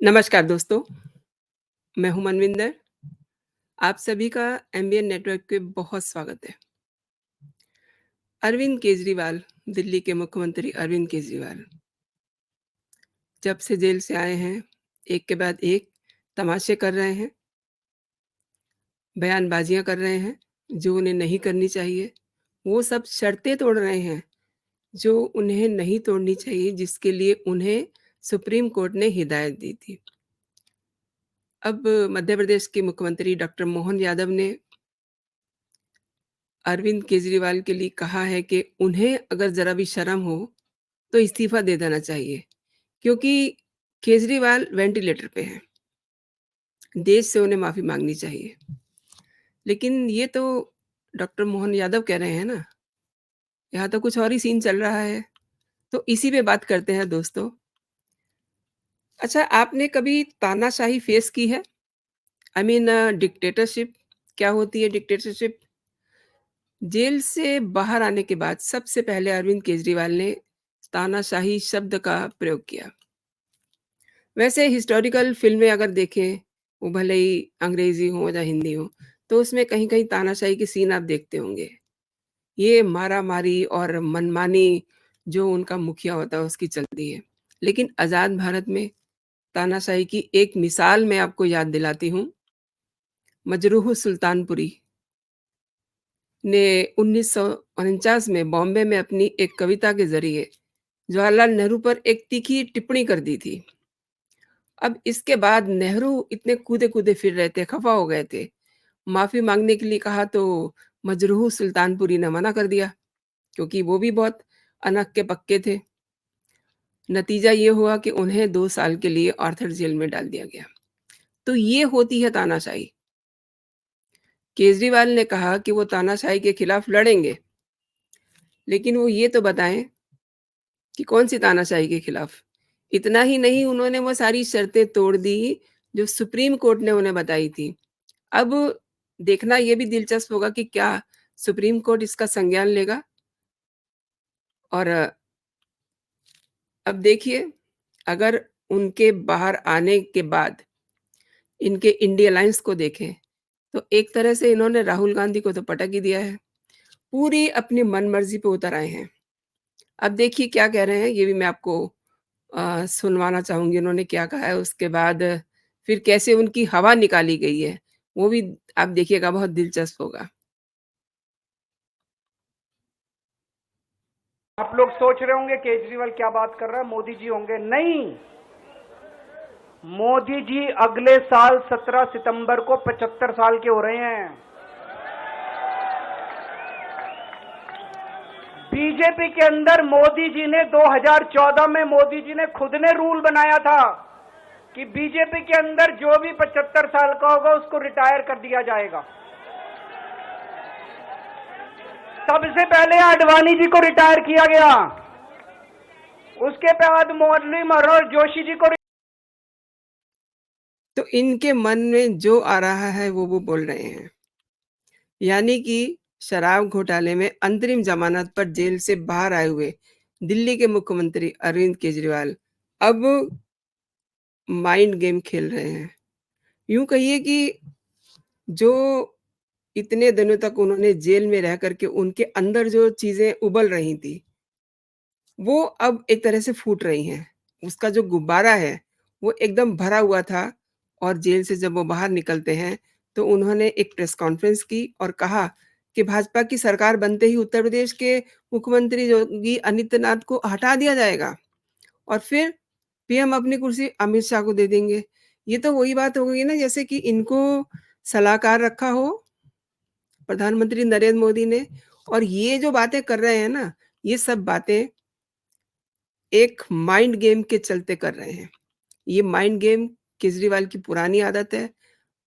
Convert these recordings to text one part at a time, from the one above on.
नमस्कार दोस्तों, मैं हूँ मनविंदर। आप सभी का एमबीएन नेटवर्क पे बहुत स्वागत है। अरविंद केजरीवाल, दिल्ली के मुख्यमंत्री अरविंद केजरीवाल, जब से जेल से आए हैं, एक के बाद एक तमाशे कर रहे हैं, बयानबाजियाँ कर रहे हैं, जो उन्हें नहीं करनी चाहिए। वो सब शर्तें तोड़ रहे हैं, जो उन्हें नहीं तोड़नी चाहिए, जिसके लिए उन्हें सुप्रीम कोर्ट ने हिदायत दी थी। अब मध्य प्रदेश के मुख्यमंत्री डॉक्टर मोहन यादव ने अरविंद केजरीवाल के लिए कहा है कि उन्हें अगर ज़रा भी शर्म हो, तो इस्तीफ़ा दे देना चाहिए, क्योंकि केजरीवाल वेंटिलेटर पे हैं। देश से उन्हें माफ़ी माँगनी चाहिए। लेकिन ये तो डॉक्टर मोहन यादव कह रहे हैं ना, यहाँ तो कुछ और ही सीन चल रहा है। तो इसी पे बात करते हैं दोस्तों। अच्छा, आपने कभी तानाशाही फेस की है? आई मीन डिक्टेटरशिप क्या होती है डिक्टेटरशिप? जेल से बाहर आने के बाद सबसे पहले अरविंद केजरीवाल ने तानाशाही शब्द का प्रयोग किया। वैसे हिस्टोरिकल फ़िल्में अगर देखें, वो भले ही अंग्रेज़ी हो या हिंदी हो, तो उसमें कहीं-कहीं तानाशाही के सीन आप देखते होंगे। ये मारा-मारी और मनमानी जो उनका मुखिया होता है, उसकी चलती है। लेकिन आज़ाद भारत में तानाशाही की एक मिसाल मैं आपको याद दिलाती हूँ। मजरूह सुल्तानपुरी ने 1949 में बॉम्बे में अपनी एक कविता के ज़रिए जवाहरलाल नेहरू पर एक तीखी टिप्पणी कर दी थी। अब इसके बाद नेहरू इतने कूदे-कूदे फिर रहे थे, खफ़ा हो गए थे। माफ़ी माँगने के लिए कहा तो मजरूह सुल्तानपुरी ने मना कर दिया, क्योंकि वो भी बहुत अनक के पक्के थे। नतीजा ये हुआ कि उन्हें 2 साल के लिए आर्थर जेल में डाल दिया गया। तो ये होती है तानाशाही। केजरीवाल ने कहा कि वो तानाशाही के खिलाफ लड़ेंगे, लेकिन वो ये तो बताएँ कि कौन-सी तानाशाही के खिलाफ? इतना ही नहीं, उन्होंने वो सारी शर्तें तोड़ दी, जो सुप्रीम कोर्ट ने उन्हें बताई थी। अब देखना ये भी दिलचस्प होगा कि क्या सुप्रीम कोर्ट इसका संज्ञान लेगा? और अब देखिए, अगर उनके बाहर आने के बाद इनके इंडी अलायंस को देखें, तो एक तरह से इन्होंने राहुल गांधी को तो पटक ही दिया है। पूरी अपनी मनमर्ज़ी पे उतर आए हैं। अब देखिए क्या कह रहे हैं, ये भी मैं आपको सुनवाना चाहूँगी उन्होंने क्या कहा है, उसके बाद फिर कैसे उनकी हवा निकाली गई है, वो भी आप देखिएगा, बहुत दिलचस्प होगा। आप लोग सोच रहे होंगे केजरीवाल क्या बात कर रहा है, मोदी जी होंगे। नहीं, मोदी जी अगले साल 17 सितंबर को 75 साल के हो रहे हैं। बीजेपी के अंदर मोदी जी ने 2014 में मोदी जी ने खुद ने रूल बनाया था कि बीजेपी के अंदर जो भी 75 साल का होगा उसको रिटायर कर दिया जाएगा। सबसे पहले आडवाणी जी को रिटायर किया गया, उसके बाद मुरली मनोहर जोशी जी को। तो इनके मन में जो आ रहा है वो बोल रहे हैं। यानी कि शराब घोटाले में अंतरिम ज़मानत पर जेल से बाहर आए हुए दिल्ली के मुख्यमंत्री अरविंद केजरीवाल अब माइंड गेम खेल रहे हैं। यूँ कहिए कि जो इतने दिनों तक उन्होंने जेल में रह कर के उनके अंदर जो चीज़ें उबल रही थी, वो अब एक तरह से फूट रही हैं। उसका जो गुब्बारा है, वो एकदम भरा हुआ था और जेल से जब वो बाहर निकलते हैं, तो उन्होंने एक प्रेस कॉन्फ्रेंस की और कहा कि भाजपा की सरकार बनते ही उत्तर प्रदेश के मुख्यमंत्री योगी आदित्यनाथ को हटा दिया जाएगा और फिर पीएम अपनी कुर्सी अमित शाह को दे देंगे। ये तो वही बात हो गई ना, जैसे कि इनको सलाहकार रखा हो प्रधानमंत्री नरेंद्र मोदी ने, और ये जो बातें कर रहे हैं ना, ये सब बातें एक माइंड गेम के चलते कर रहे हैं। ये माइंड गेम केजरीवाल की पुरानी आदत है।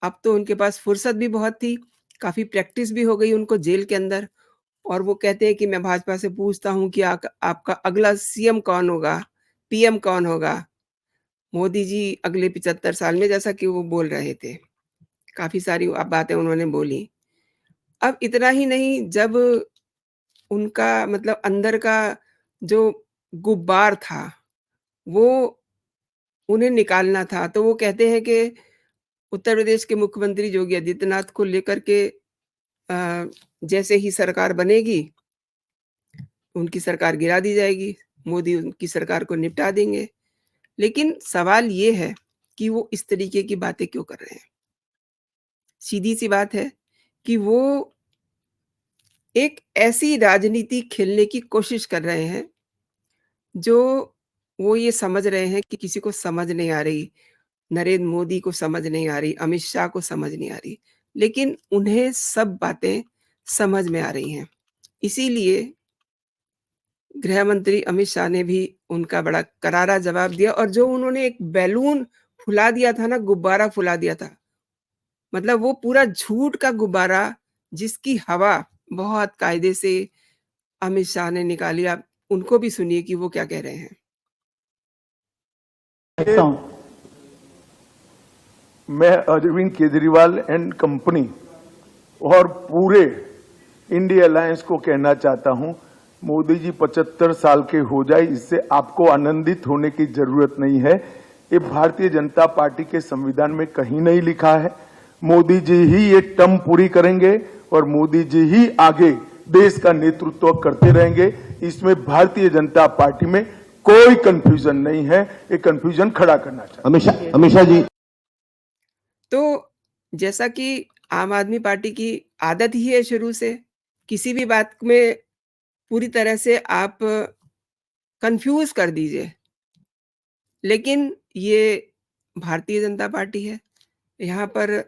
अब तो उनके पास फुर्सत भी बहुत थी, काफ़ी प्रैक्टिस भी हो गई उनको जेल के अंदर, और वो कहते हैं कि मैं भाजपा से पूछता हूँ कि आपका अगला सीएम कौन होगा? पीएम कौन होगा? मोदी जी अगले 75 साल में, जैसा कि वो बोल रहे थे। काफ़ी सारी बातें उन्होंने बोली। अब इतना ही नहीं, जब उनका मतलब अंदर का जो गुब्बार था, वो उन्हें निकालना था। तो वो कहते हैं कि उत्तर प्रदेश के मुख्यमंत्री योगी आदित्यनाथ को लेकर के जैसे ही सरकार बनेगी, उनकी सरकार गिरा दी जाएगी, मोदी उनकी सरकार को निपटा देंगे। लेकिन सवाल ये है कि वो इस तरीके की बातें क्यों कर रहे हैं? सीधी-सी बात है कि वो एक ऐसी राजनीति खेलने की कोशिश कर रहे हैं, जो वो ये समझ रहे हैं कि किसी को समझ नहीं आ रही, नरेंद्र मोदी को समझ नहीं आ रही, अमित शाह को समझ नहीं आ रही, लेकिन उन्हें सब बातें समझ में आ रही हैं। इसीलिए गृह मंत्री अमित शाह ने भी उनका बड़ा करारा जवाब दिया और जो उन्होंने एक बैलून फुला दिया था ना, गुब्बारा फुला दिया था, मतलब वो पूरा झूठ का गुब्बारा जिसकी हवा बहुत कायदे से अमित शाह ने निकाली। आप उनको भी सुनिए कि वो क्या कह रहे हैं। देखता हूं, मैं अरविंद केजरीवाल एंड कंपनी और पूरे इंडिया अलायंस को कहना चाहता हूं, मोदी जी 75 साल के हो जाए, इससे आपको आनंदित होने की जरूरत नहीं है। ये भारतीय जनता पार्टी के संविधान में कहीं नहीं लिखा है। मोदी जी ही ये टर्म पूरी करेंगे और मोदी जी ही आगे देश का नेतृत्व करते रहेंगे। इसमें भारतीय जनता पार्टी में कोई कंफ्यूजन नहीं है। ये कंफ्यूजन खड़ा करना चाहिए। अमित शाह जी, तो जैसा कि आम आदमी पार्टी की आदत ही है शुरू से, किसी भी बात में पूरी तरह से आप कन्फ्यूज़ कर दीजिए। लेकिन ये भारतीय जनता पार्टी है, यहाँ पर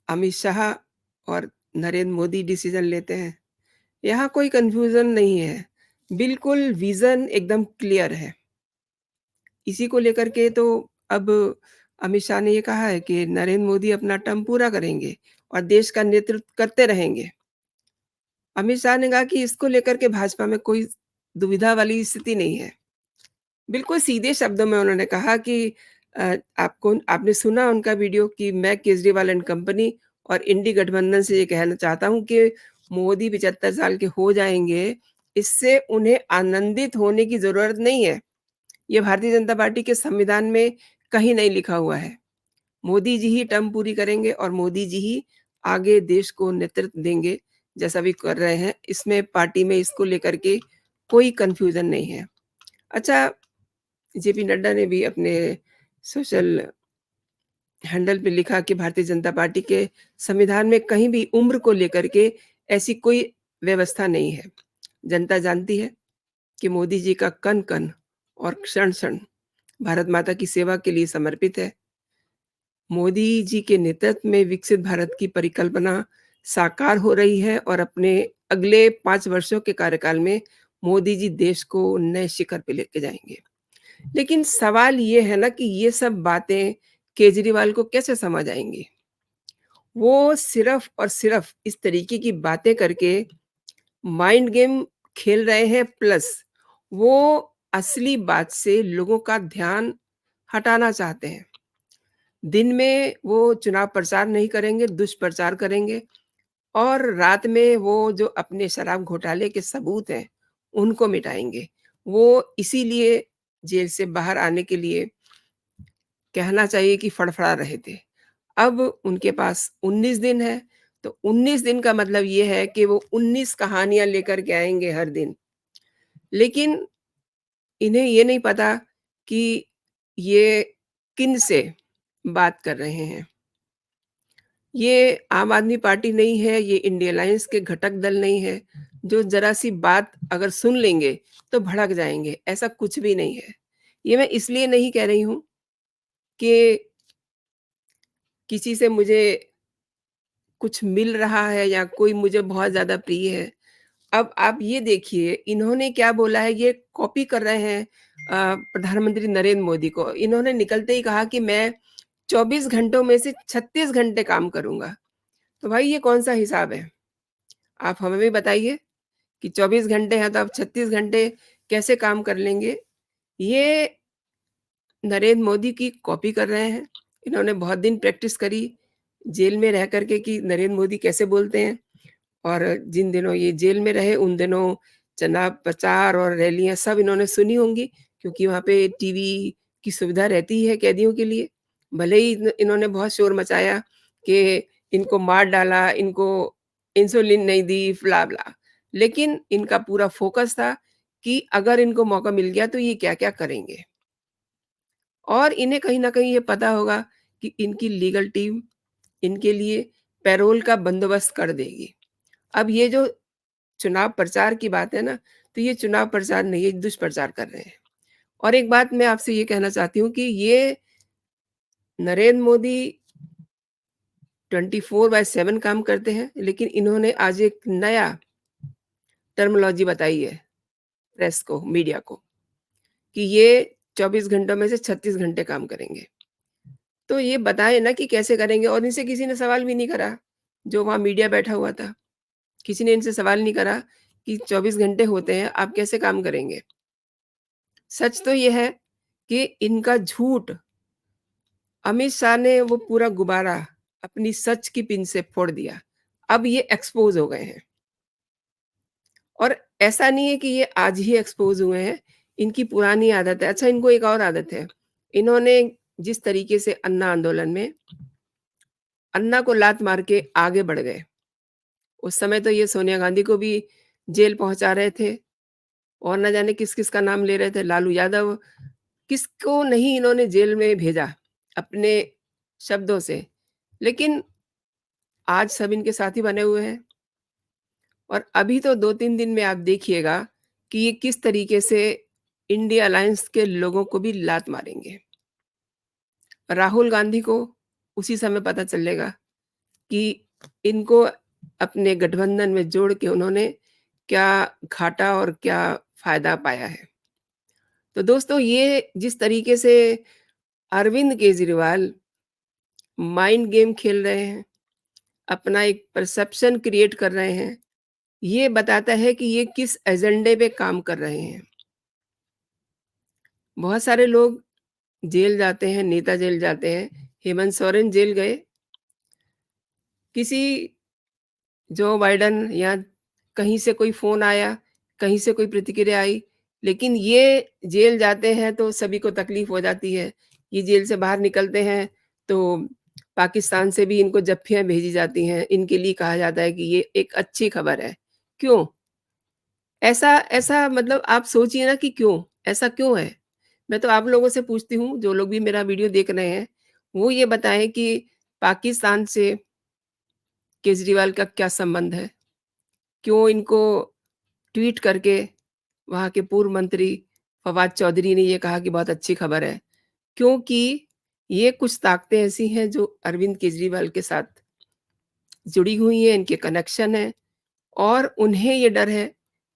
अमित शाह और नरेंद्र मोदी डिसीज़न लेते हैं। यहाँ कोई कन्फ्यूज़न नहीं है, बिल्कुल विज़न एकदम क्लियर है। इसी को लेकर के तो अब अमित शाह ने ये कहा है कि नरेंद्र मोदी अपना टर्म पूरा करेंगे और देश का नेतृत्व करते रहेंगे। अमित शाह ने कहा कि इसको लेकर के भाजपा में कोई दुविधा वाली स्थिति नहीं है। बिल्कुल सीधे शब्दों में उन्होंने कहा कि आपने सुना उनका वीडियो कि मैं केजरीवाल एंड कंपनी और इंडी गठबंधन से ये कहना चाहता हूँ कि मोदी 75 साल के हो जाएँगे, इससे उन्हें आनंदित होने की ज़रूरत नहीं है। ये भारतीय जनता पार्टी के संविधान में कहीं नहीं लिखा हुआ है। मोदी जी ही टर्म पूरी करेंगे और मोदी जी ही आगे देश को नेतृत्व देंगे, जैसा भी कर रहे हैं। इसमें पार्टी में इसको लेकर के कोई कन्फ्यूज़न नहीं है। अच्छा, जेपी नड्डा ने भी अपने सोशल हैंडल पे लिखा कि भारतीय जनता पार्टी के संविधान में कहीं भी उम्र को लेकर के ऐसी कोई व्यवस्था नहीं है। जनता जानती है कि मोदी जी का कण-कण और क्षण-क्षण भारत माता की सेवा के लिए समर्पित है। मोदी जी के नेतृत्व में विकसित भारत की परिकल्पना साकार हो रही है और अपने अगले 5 वर्षों के कार्यकाल में मोदी जी देश को नए शिखर पे लेके जाएँगे। लेकिन सवाल ये है ना कि ये सब बातें केजरीवाल को कैसे समझ आएँगी? वो सिर्फ़ और सिर्फ़ इस तरीके की बातें करके माइंड गेम खेल रहे हैं, प्लस वो असली बात से लोगों का ध्यान हटाना चाहते हैं। दिन में वो चुनाव प्रचार नहीं करेंगे, दुष्प्रचार करेंगे और रात में वो जो अपने शराब घोटाले के सबूत हैं, उनको मिटाएँगे। वो इसीलिए जेल से बाहर आने के लिए कहना चाहिए कि फड़फड़ा रहे थे। अब उनके पास 19 दिन है, तो 19 दिन का मतलब ये है कि वो 19 कहानियाँ लेकर के आएँगे हर दिन। लेकिन इन्हें ये नहीं पता कि ये किनसे बात कर रहे हैं। ये आम आदमी पार्टी नहीं है, ये इंडिया अलायंस के घटक दल नहीं है, जो ज़रा-सी बात अगर सुन लेंगे, तो भड़क जाएँगे, ऐसा कुछ भी नहीं है। ये मैं इसलिए नहीं कह रही हूँ कि किसी से मुझे कुछ मिल रहा है या कोई मुझे बहुत ज़्यादा प्रिय है। अब आप ये देखिए, इन्होंने क्या बोला है, ये कॉपी कर रहे हैं प्रधानमंत्री नरेंद्र मोदी को। इन्होंने निकलते ही कहा कि मैं 24 घंटों में से 36 घंटे काम करूँगा। तो भाई ये कौन-सा हिसाब है? आप हमें भी बताइए कि 24 घंटे हैं तो आप 36 घंटे कैसे काम कर लेंगे? ये नरेंद्र मोदी की कॉपी कर रहे हैं। इन्होंने बहुत दिन प्रैक्टिस करी, जेल में रह कर के कि नरेंद्र मोदी कैसे बोलते हैं और जिन दिनों ये जेल में रहे, उन दिनों चुनाव प्रचार और रैलियाँ सब इन्होंने सुनी होंगी क्योंकि वहाँ पे टीवी की सुविधा रहती है कैदियों के लिए। भले ही इन्होंने बहुत शोर मचाया कि इनको मार डाला, इनको इंसुलिन नहीं दी, ब्ला-ब्ला। लेकिन इनका पूरा फ़ोकस था कि अगर इनको मौका मिल गया तो ये क्या-क्या करेंगे। और इन्हें कहीं न कहीं ये पता होगा कि इनकी लीगल टीम इनके लिए पैरोल का बंदोबस्त कर देगी। अब ये जो चुनाव प्रचार की बात है ना, तो ये चुनाव प्रचार नहीं है, दुष्प्रचार कर रहे हैं। और एक बात मैं आपसे ये कहना चाहती हूँ कि ये नरेंद्र मोदी 24/7 काम करते हैं, लेकिन इन्होंने आज एक नया टर्मिनोलॉजी बताई है प्रेस को, मीडिया को, कि ये 24 घंटों में से 36 घंटे काम करेंगे। तो ये बताएँ ना कि कैसे करेंगे, और इनसे किसी ने सवाल भी नहीं करा, जो वहाँ मीडिया बैठा हुआ था। किसी ने इनसे सवाल नहीं करा कि 24 घंटे होते हैं, आप कैसे काम करेंगे? सच तो ये है कि इनका झूठ अमित शाह ने वो पूरा गुब्बारा अपनी सच की पिन से फोड़ दिया। अब ये एक्सपोज़ हो गए हैं। और ऐसा नहीं है कि ये आज ही एक्सपोज़ हुए हैं, इनकी पुरानी आदत है। अच्छा, इनको एक और आदत है। इन्होंने जिस तरीके से अन्ना आंदोलन में अन्ना को लात मार के आगे बढ़ गए। उस समय तो ये सोनिया गांधी को भी जेल पहुँचा रहे थे और ना जाने किस-किस का नाम ले रहे थे, लालू यादव, किसको नहीं इन्होंने जेल में भेजा अपने शब्दों से। लेकिन आज सब इनके साथी बने हुए हैं और अभी तो 2-3 दिन में आप देखिएगा कि ये किस तरीके से इंडिया अलायंस के लोगों को भी लात मारेंगे। राहुल गांधी को उसी समय पता चलेगा कि इनको अपने गठबंधन में जोड़ के उन्होंने क्या घाटा और क्या फ़ायदा पाया है। तो दोस्तों, ये जिस तरीके से अरविंद केजरीवाल माइंड गेम खेल रहे हैं, अपना एक परसेप्शन क्रिएट कर रहे हैं, ये बताता है कि ये किस एजेंडे पे काम कर रहे हैं। बहुत सारे लोग जेल जाते हैं, नेता जेल जाते हैं। हेमंत सोरेन जेल गए, किसी जो बाइडेन या कहीं से कोई फ़ोन आया, कहीं से कोई प्रतिक्रिया आई, लेकिन ये जेल जाते हैं तो सभी को तकलीफ़ हो जाती है। ये जेल से बाहर निकलते हैं तो पाकिस्तान से भी इनको जफ्फियाँ भेजी जाती हैं। इनके लिए कहा जाता है कि ये एक अच्छी खबर है। क्यों? ऐसा ऐसा मतलब आप सोचिए ना कि क्यों? ऐसा क्यों है? मैं तो आप लोगों से पूछती हूँ, जो लोग भी मेरा वीडियो देख रहे हैं, वो ये बताएँ कि पाकिस्तान से केजरीवाल का क्या संबंध है? क्यों इनको ट्वीट करके वहाँ के पूर्व मंत्री फवाद चौधरी ने ये कहा कि बहुत अच्छी खबर है? क्योंकि ये कुछ ताकतें ऐसी हैं जो अरविंद केजरीवाल के साथ जुड़ी हुई हैं, इनके कनेक्शन हैं और उन्हें ये डर है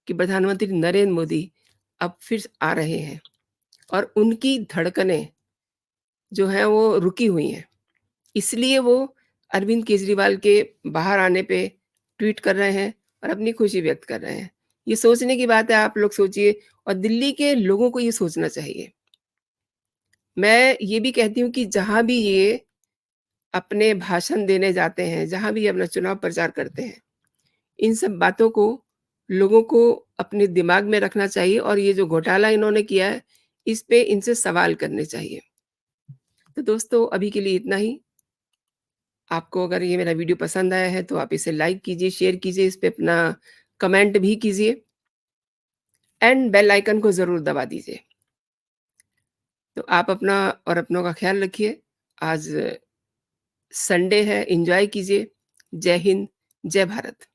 कि प्रधानमंत्री नरेंद्र मोदी अब फिर आ रहे हैं और उनकी धड़कनें जो हैं वो रुकी हुई हैं। इसलिए वो अरविंद केजरीवाल के बाहर आने पे ट्वीट कर रहे हैं और अपनी खुशी व्यक्त कर रहे हैं। ये सोचने की बात है, आप लोग सोचिए और दिल्ली के लोगों को ये सोचना चाहिए। मैं ये भी कहती हूँ कि जहाँ भी ये अपने भाषण देने जाते हैं, जहाँ भी ये अपना चुनाव प्रचार करते हैं, इन सब बातों को लोगों को अपने दिमाग में रखना चाहिए और ये जो घोटाला इन्होंने किया है, इस पे इनसे सवाल करने चाहिए। तो दोस्तों, अभी के लिए इतना ही। आपको अगर ये मेरा वीडियो पसंद आया है तो आप इसे लाइक कीजिए, शेयर कीजिए, इस पे अपना कमेंट भी कीजिए एंड बेल आइकन को ज़रूर दबा दीजिए। तो आप अपना और अपनों का ख़्याल रखिए। आज संडे है, एन्जॉय कीजिए। जय हिंद, जय भारत।